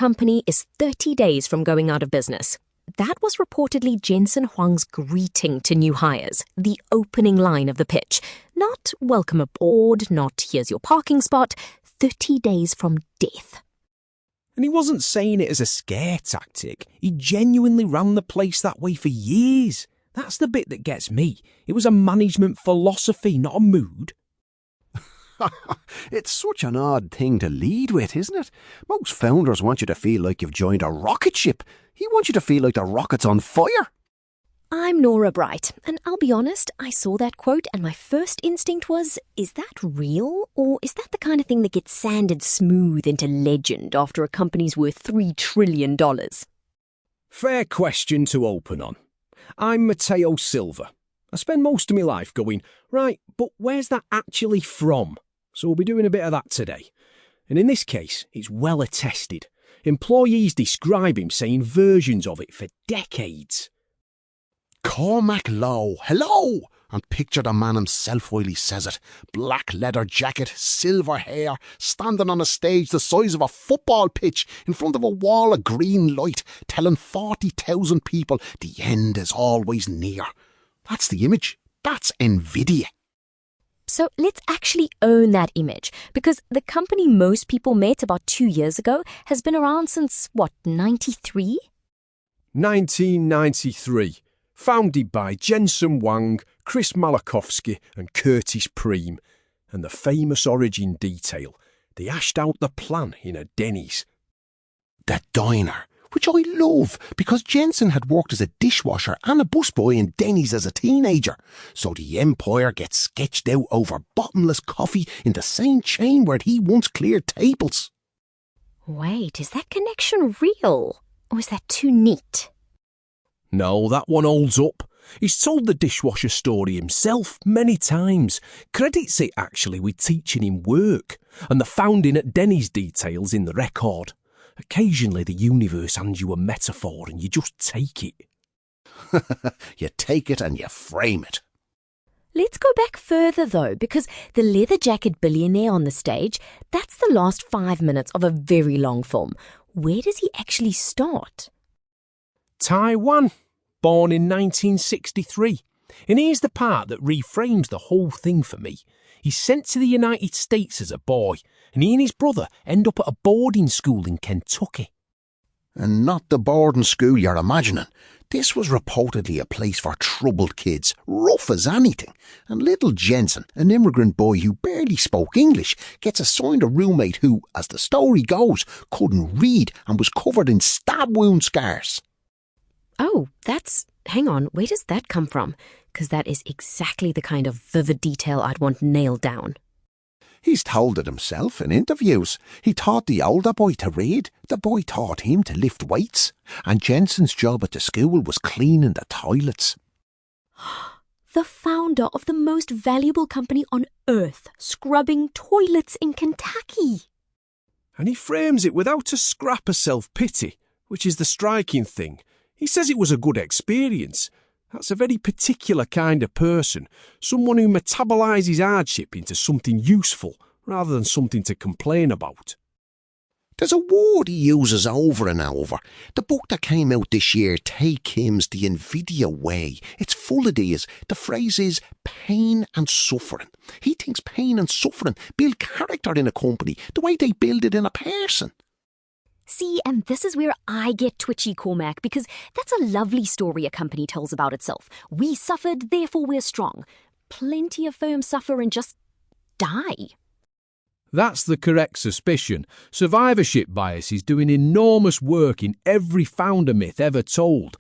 company is 30 days from going out of business. That was reportedly Jensen Huang's greeting to new hires, the opening line of the pitch. Not welcome aboard, not here's your parking spot, 30 days from death. And he wasn't saying it as a scare tactic. He genuinely ran the place that way for years. That's the bit that gets me. It was a management philosophy, not a mood. It's such an odd thing to lead with, isn't it? Most founders want you to feel like you've joined a rocket ship. He wants you to feel like the rocket's on fire. I'm Nora Bright, and I'll be honest, I saw that quote and my first instinct was, is that real? Or is that the kind of thing that gets sanded smooth into legend after a company's worth $3 trillion? Fair question to open on. I'm Matteo Silva. I spend most of my life going, right, but where's that actually from? So we'll be doing a bit of that today. And in this case, it's well attested. Employees describe him saying versions of it for decades. Cormac Lowe, hello! And picture the man himself while he says it. Black leather jacket, silver hair, standing on a stage the size of a football pitch in front of a wall of green light, telling 40,000 people the end is always near. That's the image. That's Nvidia. So let's actually own that image, because the company most people met about 2 years ago has been around since, 93? 1993. Founded by Jensen Huang, Chris Malachowski and Curtis Preem. And the famous origin detail. They hashed out the plan in a Denny's. The diner, which I love because Jensen had worked as a dishwasher and a busboy in Denny's as a teenager. So the empire gets sketched out over bottomless coffee in the same chain where he once cleared tables. Wait, is that connection real? Or is that too neat? No, that one holds up. He's told the dishwasher story himself many times. Credits it actually with teaching him work, and the founding at Denny's details in the record. Occasionally the universe hands you a metaphor and you just take it. You take it and you frame it. Let's go back further though, because the leather jacket billionaire on the stage, that's the last 5 minutes of a very long film. Where does he actually start? Taiwan, born in 1963. And here's the part that reframes the whole thing for me. He's sent to the United States as a boy, and he and his brother end up at a boarding school in Kentucky. And not the boarding school you're imagining. This was reportedly a place for troubled kids, rough as anything. And little Jensen, an immigrant boy who barely spoke English, gets assigned a roommate who, as the story goes, couldn't read and was covered in stab wound scars. Oh, hang on, where does that come from? Because that is exactly the kind of vivid detail I'd want nailed down. He's told it himself in interviews. He taught the older boy to read, the boy taught him to lift weights, and Jensen's job at the school was cleaning the toilets. The founder of the most valuable company on earth, scrubbing toilets in Kentucky. And he frames it without a scrap of self-pity, which is the striking thing. He says it was a good experience. That's a very particular kind of person, someone who metabolises hardship into something useful rather than something to complain about. There's a word he uses over and over. The book that came out this year, Take Kim's The Nvidia Way. It's full of these. The phrase is pain and suffering. He thinks pain and suffering build character in a company the way they build it in a person. See, and this is where I get twitchy, Cormac, because that's a lovely story a company tells about itself. We suffered, therefore we're strong. Plenty of firms suffer and just die. That's the correct suspicion. Survivorship bias is doing enormous work in every founder myth ever told.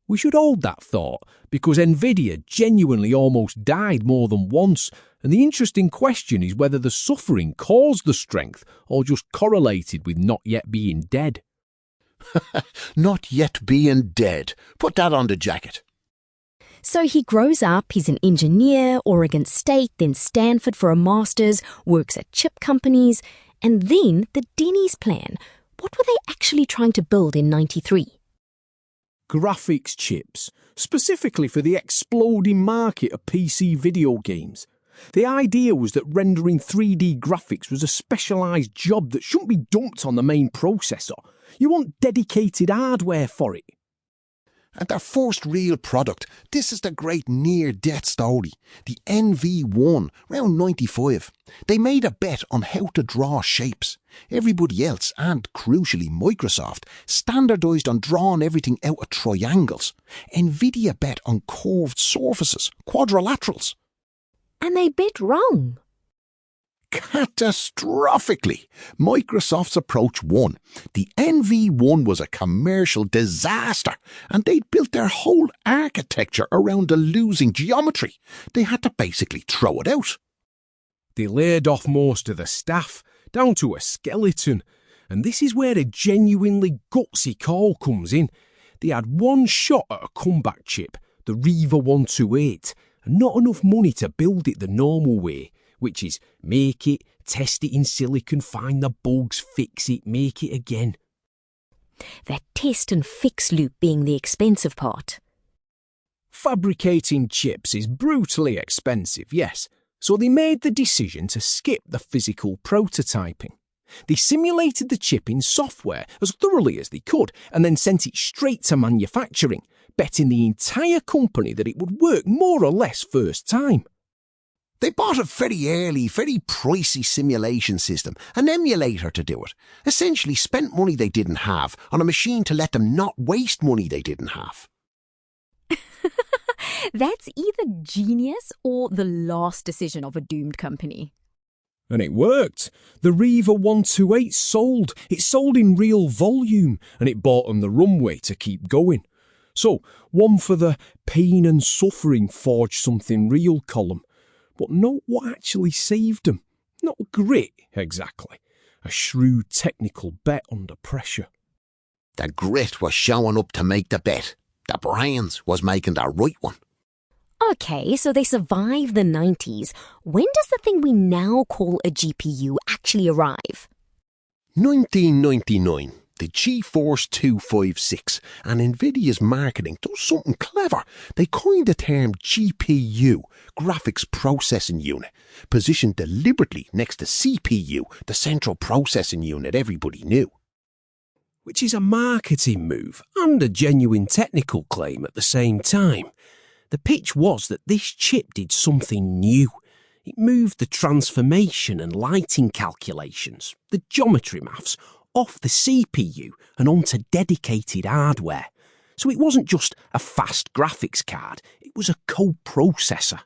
We should hold that thought, because Nvidia genuinely almost died more than once, and the interesting question is whether the suffering caused the strength or just correlated with not yet being dead. Not yet being dead. Put that on the jacket. So he grows up, he's an engineer, Oregon State, then Stanford for a master's, works at chip companies, and then the Denny's plan. What were they actually trying to build in 93? Graphics chips, specifically for the exploding market of PC video games. The idea was that rendering 3D graphics was a specialised job that shouldn't be dumped on the main processor. You want dedicated hardware for it. And their first real product, this is the great near-death story, the NV1, round 95. They made a bet on how to draw shapes. Everybody else, and crucially Microsoft, standardised on drawing everything out of triangles. Nvidia bet on curved surfaces, quadrilaterals. And they bid wrong. Catastrophically, Microsoft's approach won. The NV1 was a commercial disaster, and they'd built their whole architecture around the losing geometry. They had to basically throw it out. They laid off most of the staff, down to a skeleton. And this is where a genuinely gutsy call comes in. They had one shot at a comeback chip, the Reaver 128, and not enough money to build it the normal way, which is make it, test it in silicon, find the bugs, fix it, make it again. That test and fix loop being the expensive part. Fabricating chips is brutally expensive, yes, so they made the decision to skip the physical prototyping. They simulated the chip in software as thoroughly as they could and then sent it straight to manufacturing, betting the entire company that it would work more or less first time. They bought a very early, very pricey simulation system, an emulator to do it. Essentially spent money they didn't have on a machine to let them not waste money they didn't have. That's either genius or the last decision of a doomed company. And it worked. The Reaver 128 sold. It sold in real volume, and it bought them the runway to keep going. So, one for the pain and suffering forge something real column. But not what actually saved them. Not grit, exactly. A shrewd technical bet under pressure. The grit was showing up to make the bet. The brains was making the right one. Okay, so they survived the 90s. When does the thing we now call a GPU actually arrive? 1999. The GeForce 256 and Nvidia's marketing does something clever. They coined the term GPU, Graphics Processing Unit, positioned deliberately next to CPU, the Central Processing Unit everybody knew. Which is a marketing move and a genuine technical claim at the same time. The pitch was that this chip did something new. It moved the transformation and lighting calculations, the geometry maths, off the CPU and onto dedicated hardware. So it wasn't just a fast graphics card, it was a coprocessor.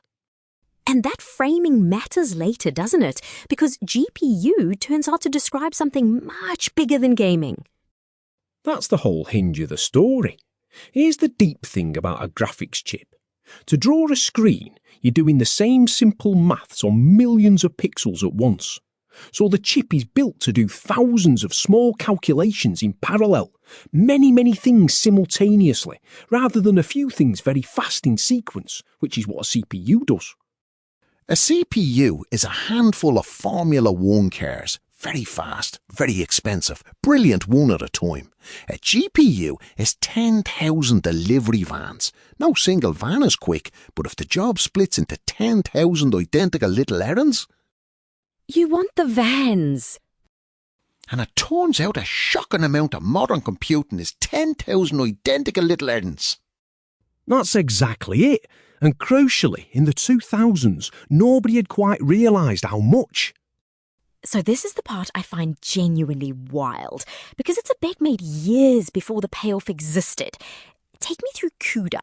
And that framing matters later, doesn't it? Because GPU turns out to describe something much bigger than gaming. That's the whole hinge of the story. Here's the deep thing about a graphics chip. To draw a screen, you're doing the same simple maths on millions of pixels at once. So the chip is built to do thousands of small calculations in parallel, many things simultaneously, rather than a few things very fast in sequence, which is what a CPU does. A CPU is a handful of Formula 1 cars, very fast, very expensive, brilliant one at a time. A GPU is 10,000 delivery vans. No single van is quick, but if the job splits into 10,000 identical little errands... You want the vans. And it turns out a shocking amount of modern computing is 10,000 identical little errands. That's exactly it. And crucially, in the 2000s, nobody had quite realised how much. So this is the part I find genuinely wild, because it's a bet made years before the payoff existed. Take me through CUDA.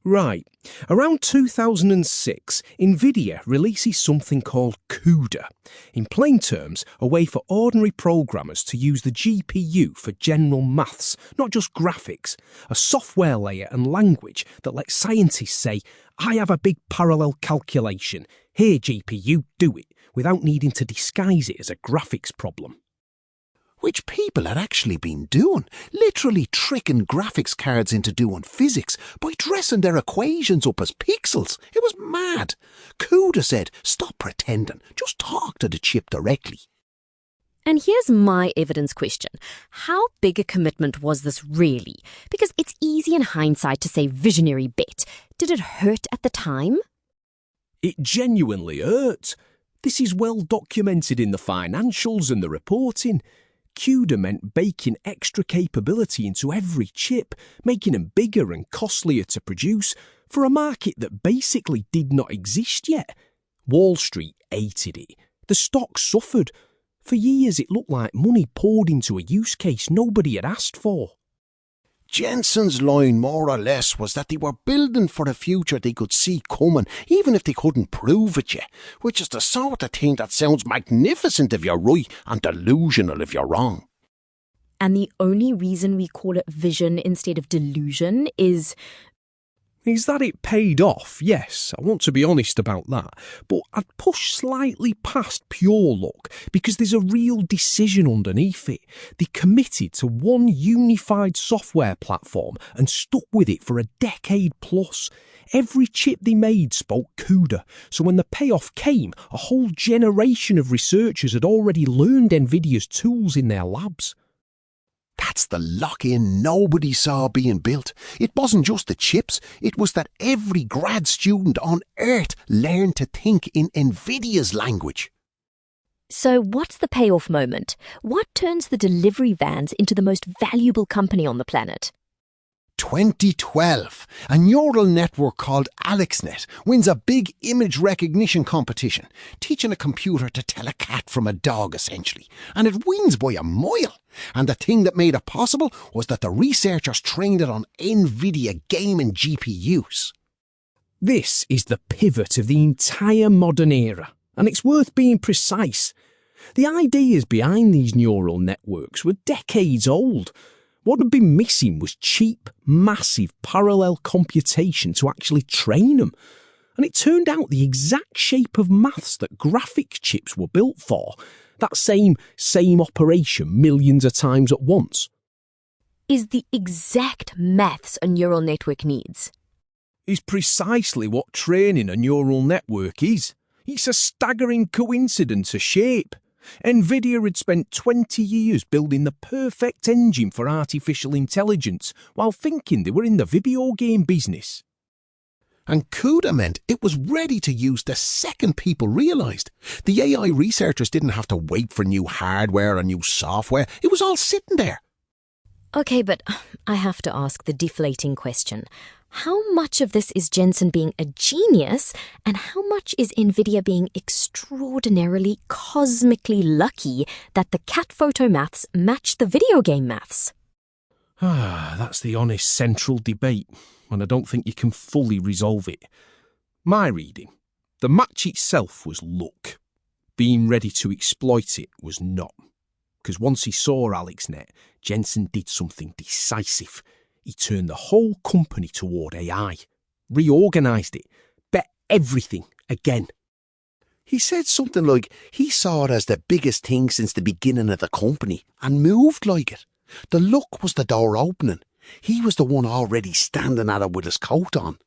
Right. Around 2006, Nvidia releases something called CUDA. In plain terms, a way for ordinary programmers to use the GPU for general maths, not just graphics. A software layer and language that lets scientists say, I have a big parallel calculation. Here, GPU, do it, without needing to disguise it as a graphics problem. Which people had actually been doing, literally tricking graphics cards into doing physics by dressing their equations up as pixels. It was mad. CUDA said, stop pretending, just talk to the chip directly. And here's my evidence question. How big a commitment was this really? Because it's easy in hindsight to say visionary bet. Did it hurt at the time? It genuinely hurt. This is well documented in the financials and the reporting. CUDA meant baking extra capability into every chip, making them bigger and costlier to produce for a market that basically did not exist yet. Wall Street hated it. The stock suffered. For years it looked like money poured into a use case nobody had asked for. Jensen's line, more or less, was that they were building for a future they could see coming, even if they couldn't prove it yet, which is the sort of thing that sounds magnificent if you're right and delusional if you're wrong. And the only reason we call it vision instead of delusion is that it paid off, yes, I want to be honest about that, but I'd push slightly past pure luck because there's a real decision underneath it. They committed to one unified software platform and stuck with it for a decade plus. Every chip they made spoke CUDA, so when the payoff came, a whole generation of researchers had already learned Nvidia's tools in their labs. That's the lock-in nobody saw being built. It wasn't just the chips, it was that every grad student on Earth learned to think in Nvidia's language. So what's the payoff moment? What turns the delivery vans into the most valuable company on the planet? 2012, a neural network called AlexNet wins a big image recognition competition, teaching a computer to tell a cat from a dog, essentially. And it wins by a mile. And the thing that made it possible was that the researchers trained it on Nvidia gaming GPUs. This is the pivot of the entire modern era, and it's worth being precise. The ideas behind these neural networks were decades old. What had been missing was cheap, massive parallel computation to actually train them. And it turned out the exact shape of maths that graphics chips were built for. That same operation millions of times at once. Is the exact maths a neural network needs? Is precisely what training a neural network is. It's a staggering coincidence of shape. Nvidia had spent 20 years building the perfect engine for artificial intelligence while thinking they were in the video game business. And CUDA meant it was ready to use the second people realised. The AI researchers didn't have to wait for new hardware and new software. It was all sitting there. Okay, but I have to ask the deflating question. How much of this is Jensen being a genius, and how much is Nvidia being extraordinarily, cosmically lucky that the cat photo maths match the video game maths? That's the honest central debate, and I don't think you can fully resolve it. My reading, the match itself was luck. Being ready to exploit it was not. Because once he saw AlexNet, Jensen did something decisive. He turned the whole company toward AI, reorganised it, bet everything again. He said something like he saw it as the biggest thing since the beginning of the company and moved like it. The luck was the door opening. He was the one already standing at it with his coat on.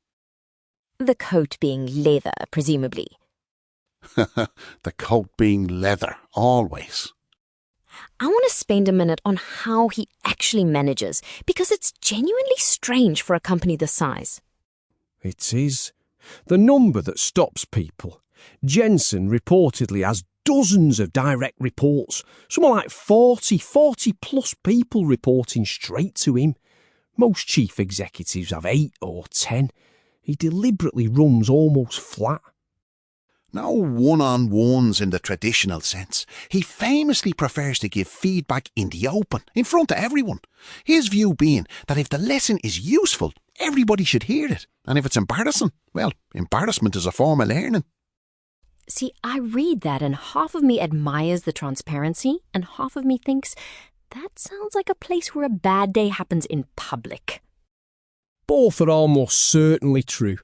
The coat being leather, presumably. The coat being leather, always. I want to spend a minute on how he actually manages, because it's genuinely strange for a company this size. It is. The number that stops people. Jensen reportedly has dozens of direct reports, something like 40 plus people reporting straight to him. Most chief executives have 8 or 10. He deliberately runs almost flat. No one-on-ones in the traditional sense. He famously prefers to give feedback in the open, in front of everyone. His view being that if the lesson is useful, everybody should hear it. And if it's embarrassing, well, embarrassment is a form of learning. See, I read that and half of me admires the transparency and half of me thinks that sounds like a place where a bad day happens in public. Both are almost certainly true.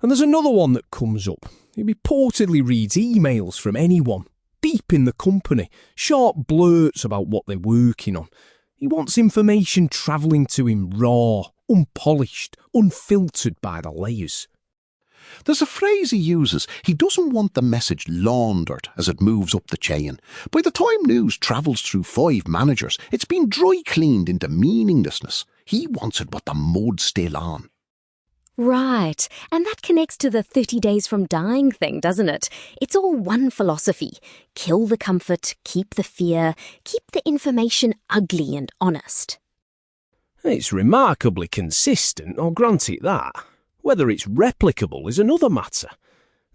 And there's another one that comes up. He reportedly reads emails from anyone, deep in the company, short blurts about what they're working on. He wants information travelling to him raw, unpolished, unfiltered by the layers. There's a phrase he uses. He doesn't want the message laundered as it moves up the chain. By the time news travels through 5 managers, it's been dry cleaned into meaninglessness. He wants it with the mud still on. Right, and that connects to the 30 days from dying thing, doesn't it? It's all one philosophy. Kill the comfort, keep the fear, keep the information ugly and honest. It's remarkably consistent, I'll grant it that. Whether it's replicable is another matter.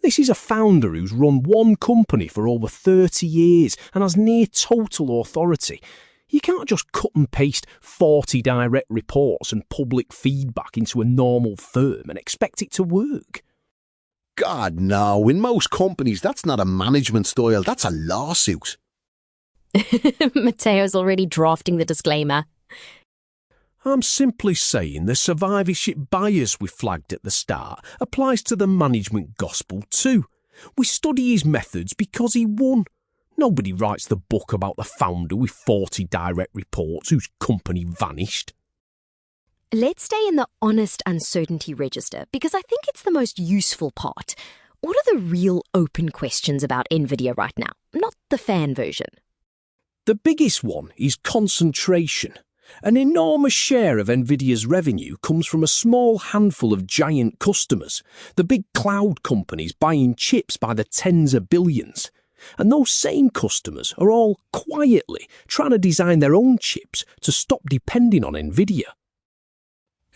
This is a founder who's run one company for over 30 years and has near total authority. You can't just cut and paste 40 direct reports and public feedback into a normal firm and expect it to work. God, no. In most companies, that's not a management style. That's a lawsuit. Mateo's already drafting the disclaimer. I'm simply saying the survivorship bias we flagged at the start applies to the management gospel too. We study his methods because he won. Nobody writes the book about the founder with 40 direct reports whose company vanished. Let's stay in the honest uncertainty register because I think it's the most useful part. What are the real open questions about Nvidia right now, not the fan version? The biggest one is concentration. An enormous share of Nvidia's revenue comes from a small handful of giant customers, the big cloud companies buying chips by the tens of billions. And those same customers are all quietly trying to design their own chips to stop depending on Nvidia.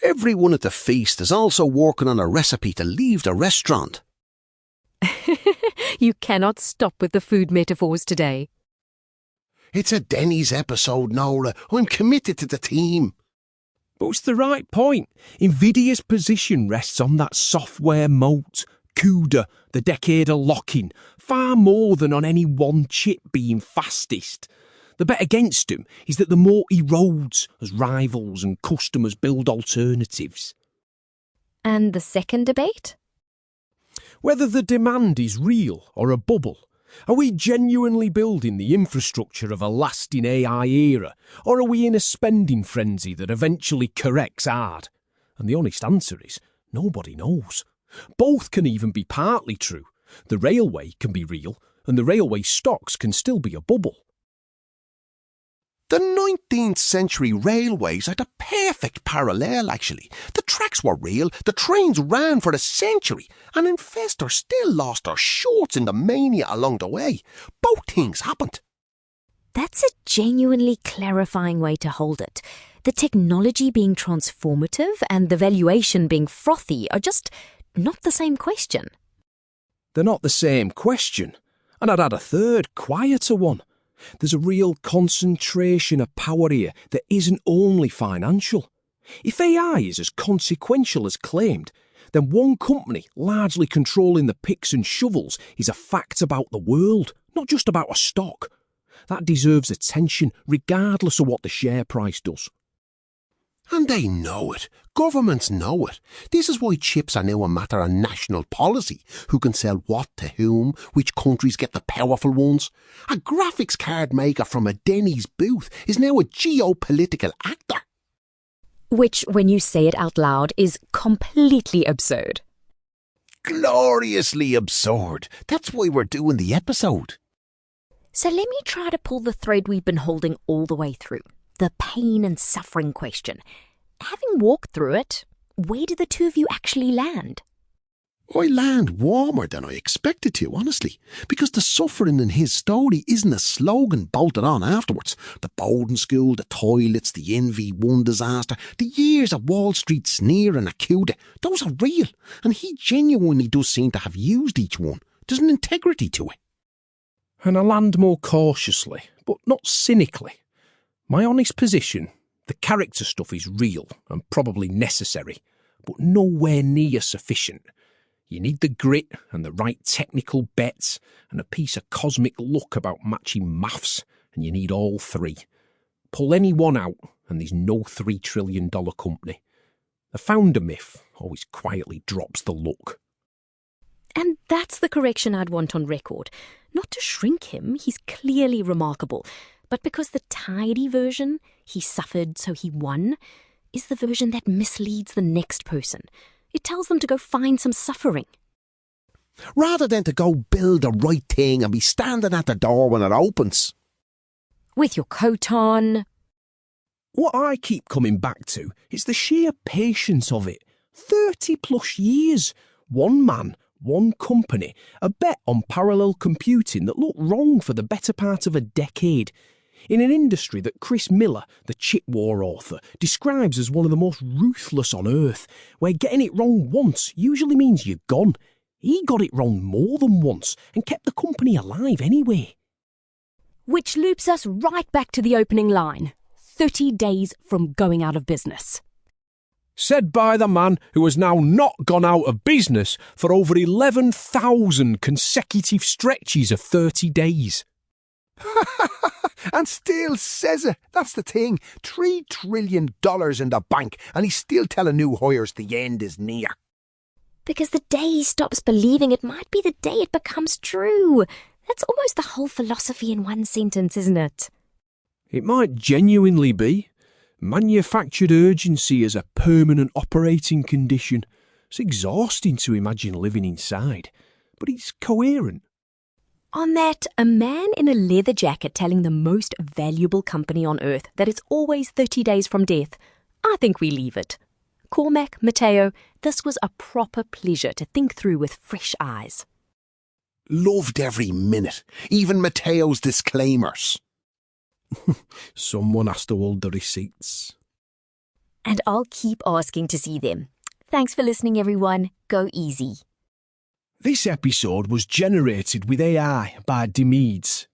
Everyone at the feast is also working on a recipe to leave the restaurant. You cannot stop with the food metaphors today. It's a Denny's episode, Nora. I'm committed to the team. But it's the right point. Nvidia's position rests on that software moat, CUDA, the decadal lock-in, far more than on any one chip being fastest. The bet against him is that the moat erodes as rivals and customers build alternatives. And the second debate? Whether the demand is real or a bubble. Are we genuinely building the infrastructure of a lasting AI era, or are we in a spending frenzy that eventually corrects hard? And the honest answer is, nobody knows. Both can even be partly true. The railway can be real, and the railway stocks can still be a bubble. The 19th century railways are the perfect parallel, actually. The tracks were real, the trains ran for a century, and investors still lost their shorts in the mania along the way. Both things happened. That's a genuinely clarifying way to hold it. The technology being transformative and the valuation being frothy are just not the same question. They're not the same question. And I'd add a third, quieter one. There's a real concentration of power here that isn't only financial. If AI is as consequential as claimed, then one company largely controlling the picks and shovels is a fact about the world, not just about a stock. That deserves attention regardless of what the share price does. And they know it. Governments know it. This is why chips are now a matter of national policy. Who can sell what to whom, which countries get the powerful ones. A graphics card maker from a Denny's booth is now a geopolitical actor. Which, when you say it out loud, is completely absurd. Gloriously absurd. That's why we're doing the episode. So let me try to pull the thread we've been holding all the way through. The pain and suffering question. Having walked through it, where do the two of you actually land? I land warmer than I expected to, honestly, because the suffering in his story isn't a slogan bolted on afterwards. The boarding school, the toilets, the NV1 disaster, the years of Wall Street sneering at CUDA, those are real, and he genuinely does seem to have used each one. There's an integrity to it. And I land more cautiously, but not cynically. My honest position, the character stuff is real and probably necessary, but nowhere near sufficient. You need the grit and the right technical bets and a piece of cosmic luck about matching maths, and you need all three. Pull any one out and there's no $3 trillion company. The founder myth always quietly drops the luck. And that's the correction I'd want on record. Not to shrink him, he's clearly remarkable, but because the tidy version, he suffered so he won, is the version that misleads the next person. It tells them to go find some suffering. Rather than to go build the right thing and be standing at the door when it opens. With your coat on. What I keep coming back to is the sheer patience of it. 30 plus years. One man, one company, a bet on parallel computing that looked wrong for the better part of a decade. In an industry that Chris Miller, the chip war author, describes as one of the most ruthless on earth, where getting it wrong once usually means you're gone. He got it wrong more than once and kept the company alive anyway. Which loops us right back to the opening line. 30 days from going out of business. Said by the man who has now not gone out of business for over 11,000 consecutive stretches of 30 days. And still says it. That's the thing. $3 trillion in the bank, and he's still telling new hires the end is near. Because the day he stops believing it might be the day it becomes true. That's almost the whole philosophy in one sentence, isn't it? It might genuinely be. Manufactured urgency as a permanent operating condition. It's exhausting to imagine living inside, but it's coherent. On that, a man in a leather jacket telling the most valuable company on earth that it's always 30 days from death. I think we leave it. Cormac, Matteo, this was a proper pleasure to think through with fresh eyes. Loved every minute, even Matteo's disclaimers. Someone has to hold the receipts. And I'll keep asking to see them. Thanks for listening, everyone. Go easy. This episode was generated with AI by Demades.